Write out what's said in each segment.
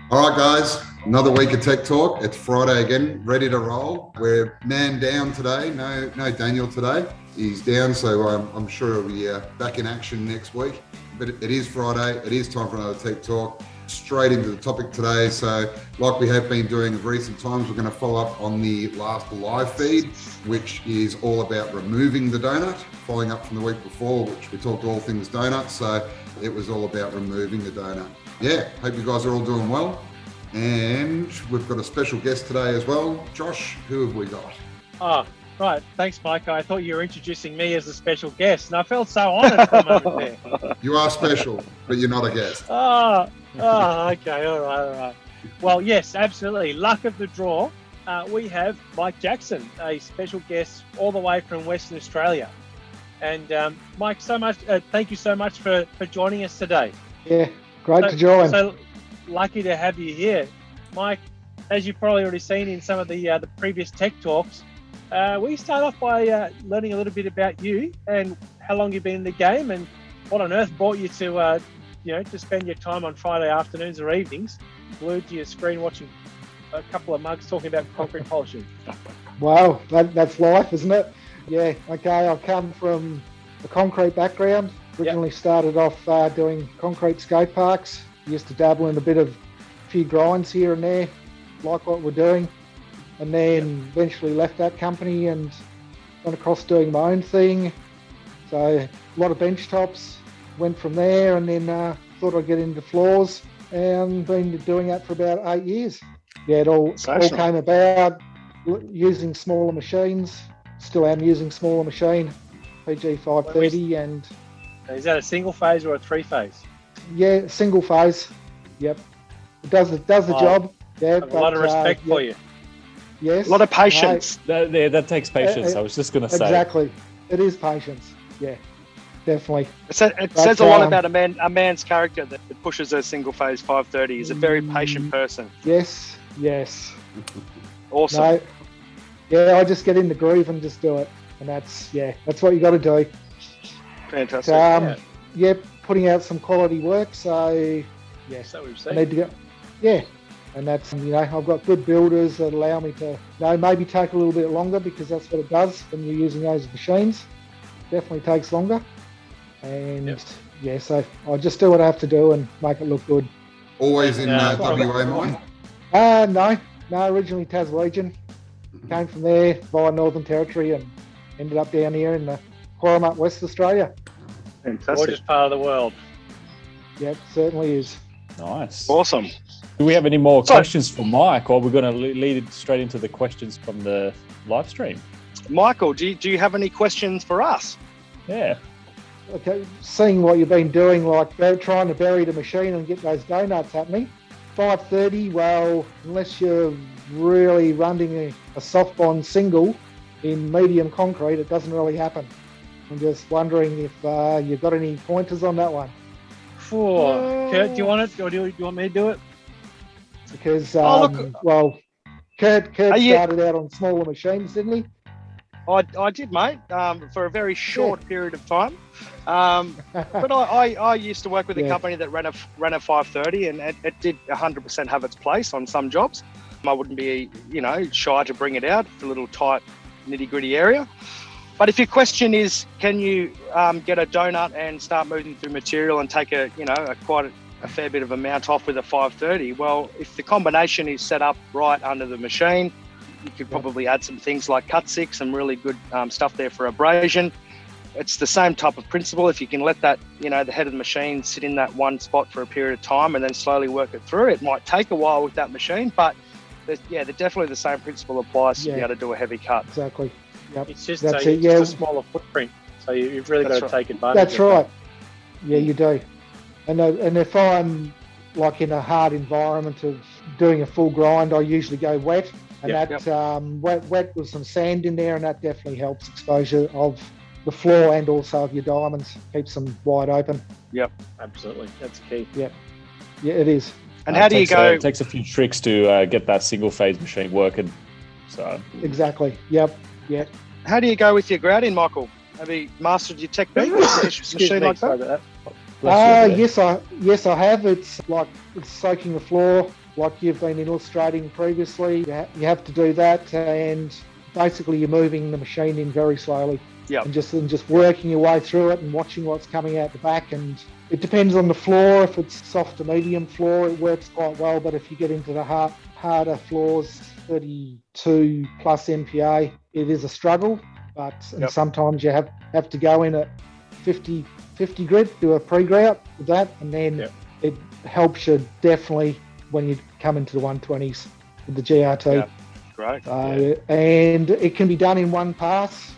All right, guys, another week of Tech Talk. It's Friday again, ready to roll. We're man down today. No Daniel today. He's down, so I'm sure he'll be back in action next week. But it is Friday. It is time for another Tech Talk. Straight into the topic today. So, like we have been doing in recent times, we're going to follow up on the last live feed, which is all about removing the donut, following up from the week before, which we talked all things donuts. So, it was all about removing the donut. Yeah, hope you guys are all doing well. And we've got a special guest today as well. Josh, who have we got? Oh, right. Thanks, Mike. I thought you were introducing me as a special guest, and I felt so honoured for a moment there. You are special, but you're not a guest. Okay. All right. Well, yes, absolutely. Luck of the draw. We have Mike Jackson, a special guest all the way from Western Australia. And Mike, thank you so much for joining us today. Yeah, great to join. So lucky to have you here. Mike, as you've probably already seen in some of the previous Tech Talks, we start off by learning a little bit about you and how long you've been in the game and what on earth brought you to, to spend your time on Friday afternoons or evenings glued to your screen watching a couple of mugs talking about concrete polishing. Wow, that's life, isn't it? Yeah, okay, I come from a concrete background. Originally started off doing concrete skate parks. Used to dabble in a few grinds here and there, like what we're doing. And then eventually left that company and went across doing my own thing. So a lot of bench tops, went from there and then thought I'd get into floors and been doing that for about 8 years. Yeah, it all came about using smaller machines. Still am using smaller machine, PG 530 and... Is that a single phase or a three phase? Yeah, single phase. Yep. It does the job. Yeah, I have a lot of respect for you. Yes. A lot of patience. That takes patience. I was just going to say. Exactly. It is patience. Yeah, definitely. It says a lot about a man's character that pushes a single phase 530. He's a very patient person. Yes. Awesome. No, yeah, I just get in the groove and just do it. And that's what you got to do. Fantastic. Putting out some quality work. So, yes, that we've I seen. need to go. Yeah. And that's, I've got good builders that allow me to, maybe take a little bit longer because that's what it does when you're using those machines. Definitely takes longer. And so I just do what I have to do and make it look good. Always in WA, Mike? No, originally Taswegian. Came from there via Northern Territory and ended up down here in the Coromant, West Australia. Fantastic. Gorgeous part of the world. Yep, certainly is. Nice. Awesome. Do we have any more questions for Mike, or we're going to lead it straight into the questions from the live stream? Michael, do you have any questions for us? Yeah. Okay, seeing what you've been doing, like trying to bury the machine and get those donuts happening. 530, well, unless you're really running a soft bond single in medium concrete, it doesn't really happen. I'm just wondering if you've got any pointers on that one. Kurt, do you want it, or do you want me to do it? Because, Kurt started out on smaller machines, didn't he? I did, mate, for a very short period of time. But I used to work with a company that ran a 530, and it did 100% have its place on some jobs. I wouldn't be, shy to bring it out for a little tight, nitty-gritty area. But if your question is, can you get a donut and start moving through material and take quite a fair bit of amount off with a 530? Well, if the combination is set up right under the machine, you could probably add some things like cut six, some really good stuff there for abrasion. It's the same type of principle. If you can let that, the head of the machine sit in that one spot for a period of time and then slowly work it through, it might take a while with that machine, but definitely the same principle applies to be able to do a heavy cut. Exactly. Yep. It's just a smaller footprint, so you've really got to take advantage of that. That's right. Yeah, you do. And if I'm like in a hard environment of doing a full grind, I usually go wet. And wet with some sand in there, and that definitely helps exposure of the floor and also of your diamonds. Keeps them wide open. Yep, absolutely. That's key. Yep. Yeah, it is. And how do you go? It takes a few tricks to get that single phase machine working. So exactly. Yep. How do you go with your grouting, Michael? Have you mastered your technique with a machine like that? Yes, I have. It's like it's soaking the floor what you've been illustrating previously. You have to do that, and basically you're moving the machine in very slowly. Yeah. And just working your way through it and watching what's coming out the back. And it depends on the floor. If it's soft to medium floor, it works quite well. But if you get into the harder floors, 32 plus MPa, it is a struggle. And sometimes you have to go in at 50 grit, do a pre-grout with that, and then it helps you definitely when you come into the 120s with the GRT. Yeah. Great. And it can be done in one pass.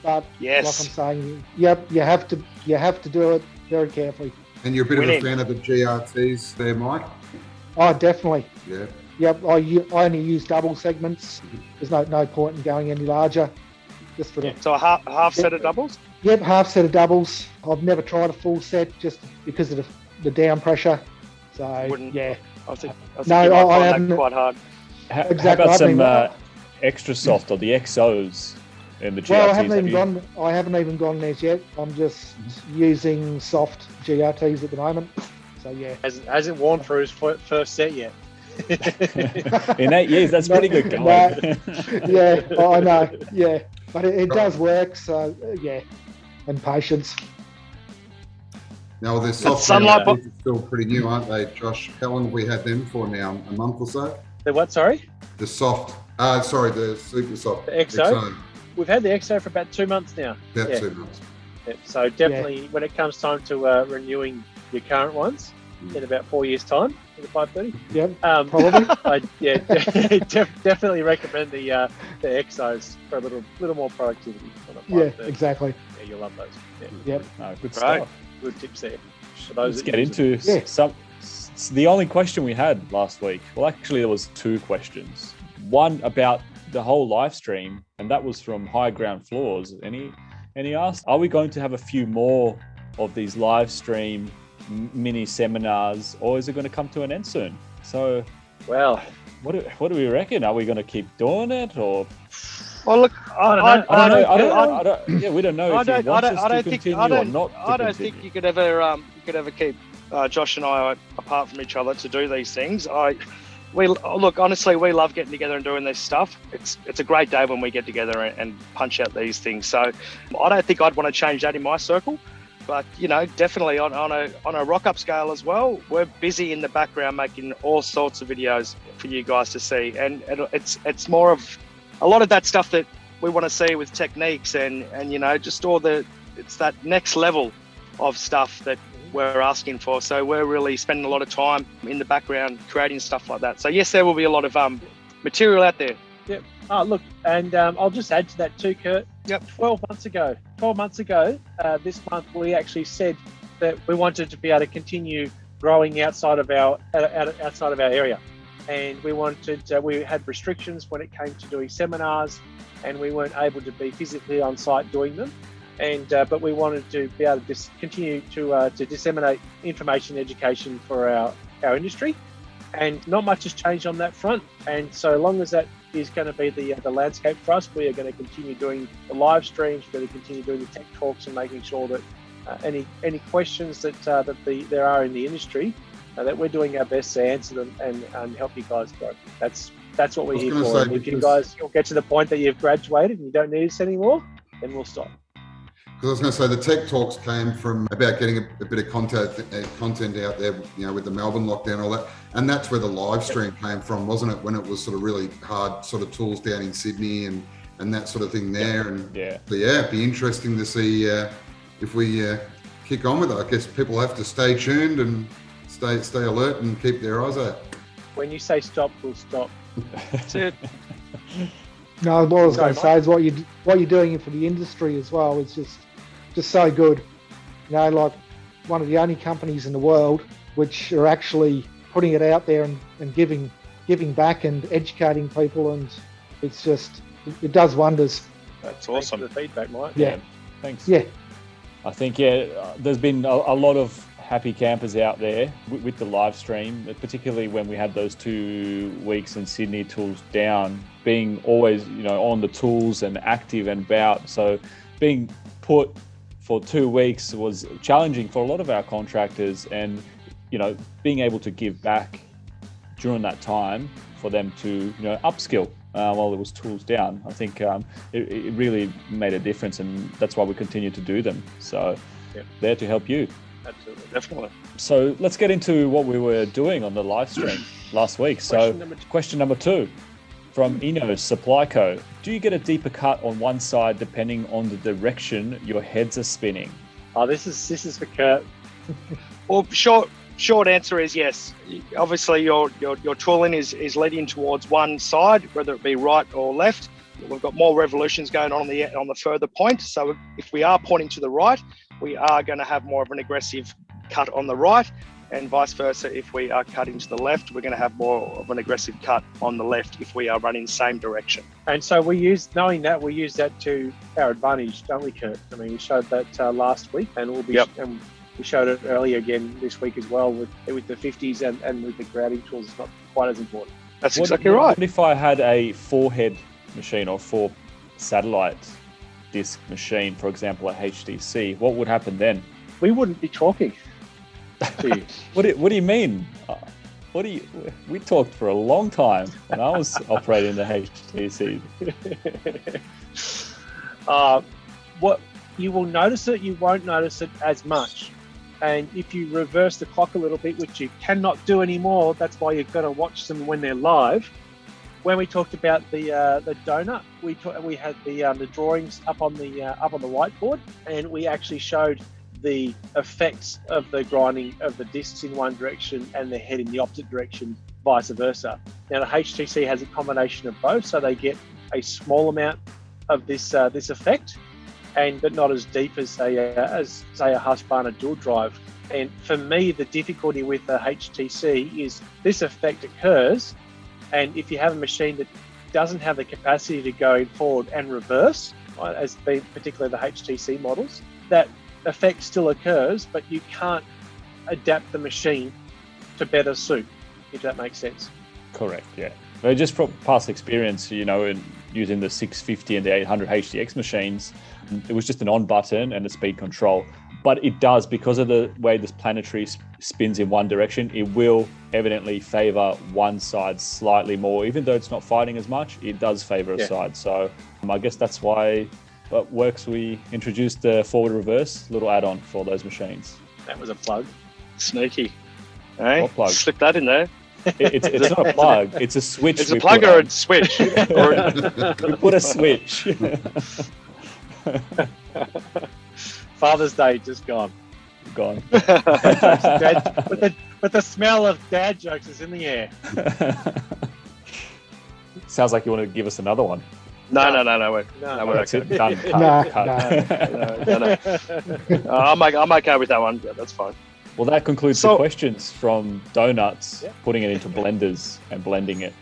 But like I'm saying, you have to do it very carefully. And you're a bit of a fan of the GRTs there, Mike? Oh, definitely. Yeah. Yep. I only use double segments. There's no point in going any larger. Just for So a half set of doubles? Yep, half set of doubles. I've never tried a full set just because of the down pressure. So I think you might find that quite hard. Exactly. How about some extra soft or the XOs in the GRTs? Well, I haven't even gone there yet. I'm just using soft GRTs at the moment. So yeah. Hasn't worn through his first set yet. In 8 years, that's pretty good going. Yeah, I know. Yeah, but it does work. So yeah, and patience. Now, the soft Sunlight are still pretty new, aren't they, Josh? How long have we had them for now? A month or so? The what, sorry? The soft, the super soft. The XO? We've had the XO for about 2 months now. About 2 months. Yeah. So definitely when it comes time to renewing your current ones in about 4 years' time, in the 530. Yep, probably. Definitely recommend the XOs for a little more productivity. Yeah, exactly. Yeah, you'll love those. Yeah. Yep. No, good stuff. Good tips there. For those Let's get into some. The only question we had last week. Well, actually, there was 2 questions. One about the whole live stream, and that was from High Ground Floors. And he asked, "Are we going to have a few more of these live stream mini seminars, or is it going to come to an end soon?" So, well, what do we reckon? Are we going to keep doing it, or? Well, look, I don't know. Yeah, we don't know if you want us to continue or not. I don't think you could ever keep Josh and I apart from each other to do these things. Honestly, we love getting together and doing this stuff. It's a great day when we get together and punch out these things. So I don't think I'd want to change that in my circle. But definitely on a rock up scale as well, we're busy in the background making all sorts of videos for you guys to see, and it's more of a lot of that stuff that we want to see with techniques and just it's that next level of stuff that we're asking for. So we're really spending a lot of time in the background creating stuff like that. So yes, there will be a lot of material out there. Yep. Oh, look, and I'll just add to that too, Kurt. Yep. 12 months ago, this month we actually said that we wanted to be able to continue growing outside of our area, and we had restrictions when it came to doing seminars, and we weren't able to be physically on site doing them. And but we wanted to be able to continue to disseminate information and education for our industry, and not much has changed on that front. And so long as that is going to be the landscape for us, we are going to continue doing the live streams. We're going to continue doing the tech talks and making sure that any questions that there are in the industry, that we're doing our best to answer them and help you guys grow. That's what we're here for. And if you guys will get to the point that you've graduated and you don't need us anymore, then we'll stop. Because I was going to say the tech talks came from about getting a bit of content out there, with the Melbourne lockdown and all that, and that's where the live stream came from, wasn't it? When it was sort of really hard sort of tools down in Sydney and that sort of thing there. And it'd be interesting to see if we kick on with it. I guess people have to stay tuned and stay alert and keep their eyes out. When you say stop, we'll stop. That's it. No, what I was going to say is what you're doing for the industry as well is just so good. Like one of the only companies in the world which are actually putting it out there and giving back and educating people, and it's just it does wonders. That's awesome. Thanks for the feedback, Mike. Yeah. Thanks. Yeah. I think there's been a lot of happy campers out there with the live stream, particularly when we had those 2 weeks in Sydney, tools down, being always on the tools and active and about. So being put for 2 weeks was challenging for a lot of our contractors, and being able to give back during that time for them to upskill while there was tools down. I think it really made a difference, and that's why we continue to do them. So there to help you. Absolutely, definitely. So let's get into what we were doing on the live stream last week. So question number 2 from Eno's Supply Co. Do you get a deeper cut on one side depending on the direction your heads are spinning? Oh, this is for Kurt. Well, short answer is yes. Obviously, your tooling is leading towards one side, whether it be right or left. We've got more revolutions going on the further point. So if we are pointing to the right, we are going to have more of an aggressive cut on the right, and vice versa. If we are cutting to the left, we're going to have more of an aggressive cut on the left if we are running the same direction. And so we use that to our advantage, don't we, Kurt? I mean, we showed that last week, and and we showed it earlier again this week as well with the 50s and with the grouting tools. It's not quite as important. That's exactly right. What if I had a 4-head machine or 4 satellite disk machine, for example, at HTC? What would happen then? We wouldn't be talking to you. What do you mean? We talked for a long time when I was operating the HTC. What you will notice it, you won't notice it as much. And if you reverse the clock a little bit, which you cannot do anymore, that's why you've got to watch them when they're live. When we talked about the donut, we had the drawings up on the whiteboard, and we actually showed the effects of the grinding of the discs in one direction and the head in the opposite direction, vice versa. Now the HTC has a combination of both, so they get a small amount of this effect, but not as deep as say a Husqvarna dual drive. And for me, the difficulty with the HTC is this effect occurs, and if you have a machine that doesn't have the capacity to go forward and reverse, as being particularly the HTC models, that effect still occurs, but you can't adapt the machine to better suit, if that makes sense. Correct, yeah. But just from past experience, in using the 650 and the 800 HTX machines, it was just an on button and a speed control. But it does, because of the way this planetary spins in one direction, it will evidently favor one side slightly more. Even though it's not fighting as much, it does favor a side. So I guess that's why at Works we introduced the forward reverse little add-on for those machines. That was a plug. Sneaky. Hey, what plug? Slip that in there. It's not a plug, it's a switch. It's a plug or a switch? We put a switch. Father's Day just gone. But the smell of dad jokes is in the air. Sounds like you want to give us another one. No, That's it. Done. No. I'm okay with that one. Yeah, that's fine. Well, that concludes the questions from Donuts, putting it into blenders and blending it.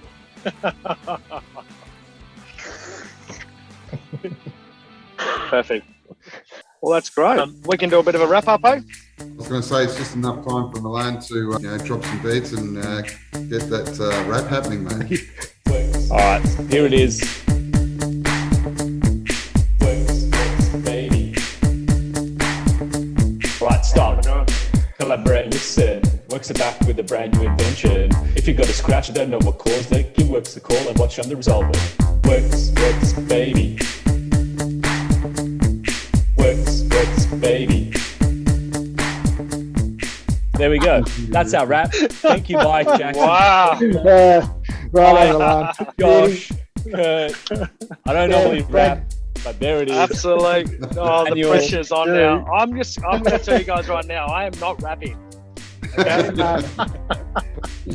Perfect. Well, that's great. We can do a bit of a wrap up, eh? I was going to say it's just enough time for Milan to drop some beats and get that rap happening, mate. All right, here it is. Right, stop. Collaborate, listen. Works are back with a brand new invention. If you got a scratch, I don't know what caused it. Give Works a call and watch them to resolve it. Works, baby. Works, baby. There we go. That's our wrap. Thank you, Mike, Jackson. Wow. Right on the line. Josh, Kurt. I don't normally rap, but there it is. Absolutely. Oh, the pressure's on now. I'm going to tell you guys right now, I am not rapping. Okay?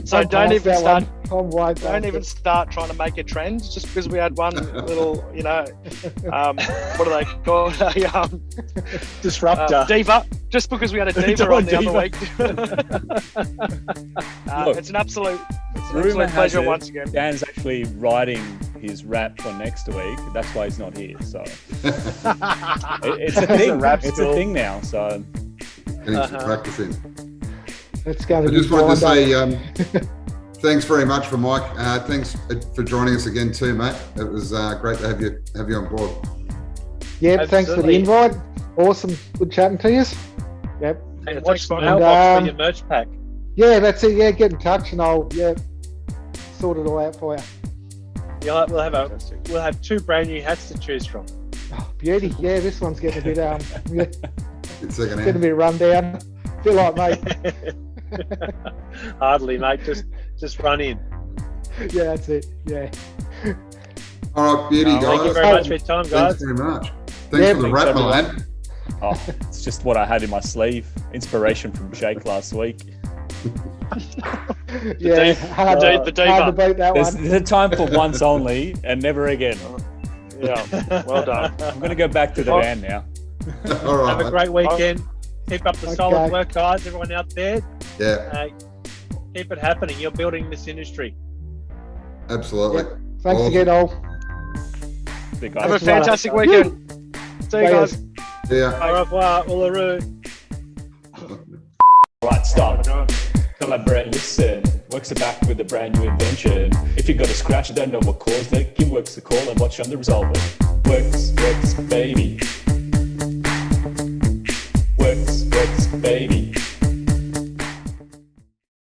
So don't even start trying to make a trend just because we had one little, what do they call it? Disruptor. Diva. Just because we had a diva on the other week. It's an absolute pleasure once again. Dan's actually writing his rap for next week. That's why he's not here. So it's a thing. It's a thing now. So getting some practice in. It's going to I just wanted to say thanks very much for Mike. Thanks for joining us again too, mate. It was great to have you on board. Yep, thanks for the invite. Awesome, good chatting to you. Yep. And watch the mailbox for your merch pack. Yeah, that's it. Yeah, get in touch and I'll sort it all out for you. We'll have 2 brand new hats to choose from. Oh, beauty. Yeah, this one's getting a bit It's second getting a bit run down. Feel like, mate. Hardly, mate. Just run in. Yeah, that's it. Yeah. All right, beauty, guys. Thank you very much for your time, guys. Thanks very much. Thanks for the wrap, Milan. Oh, it's just what I had in my sleeve. Inspiration from Jake last week. Yeah, hard to beat that There's one. a time for once only and never again. Yeah, well done. I'm going to go back to the van now. All right. Have a great weekend. Keep up the Okay. solid work, guys. Everyone out there, Yeah, keep it happening. You're building this industry. absolutely. Yep. Thanks Awesome. again, all. See you Have a guys. fantastic weekend. See you guys. Yeah. Au revoir, Uluru. Right, stop. Collaborate, listen. Works are back with a brand new invention. If you got a scratch and don't know what caused it, give Works a call and watch on the resolve it. Works, baby.